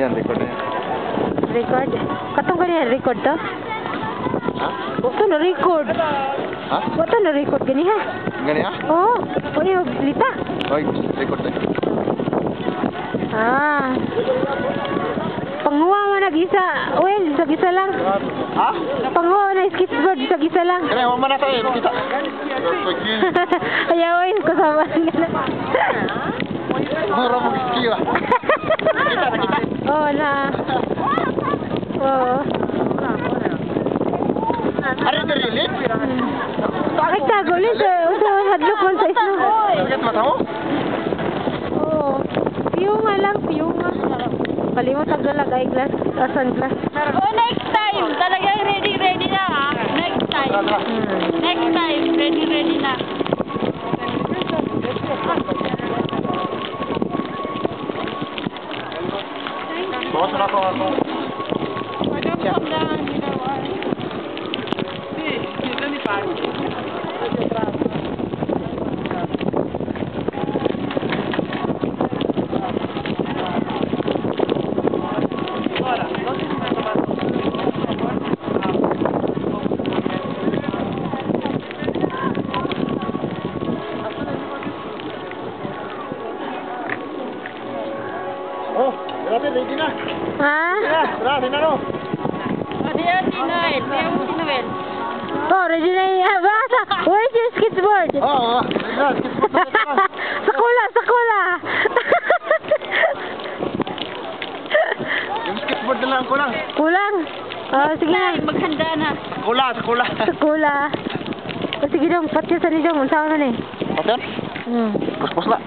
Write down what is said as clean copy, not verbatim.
Yan, record na yan. Record? Katong ganyan, record to? Ha? Ito na record. Ha? Ito na record gani ha? Gani ha? Oo. Pwede magsalita. Oy, record na. Ah. Panguha mo nag-isa. Well, isa lang. Ha? Panguha mo na skateboard, isa lang. Kaya, huwag man na tayo. Makita. Ayaw, kasama lang gano'n. Mura mo skill ah. Nakita. Oo na. Oo. Ari ka rin? Bakit tagulin? Ito, hadlok man sa isno. Bakit mata mo? Oo. Piyunga lang, piyunga. Kalimot ang galag, eyeglass, sunglass. Oh, next time. Talagang ready na ha. Next time. Next time. Ready na. Bawas na ako. Oh, grabe, ready na. Ha? Ready na, no? Oh, ready na yung basa. Where's your skateboard? Oo, skateboard na. Sakula. Yung skateboard na lang, kulang. Kulang. Oh, sige na. Maghanda na. Sakula. Sakula. Oh, sige dong, patyo sa ni dong. Unsaon man eh. Pasan? Hmm. Puspos na.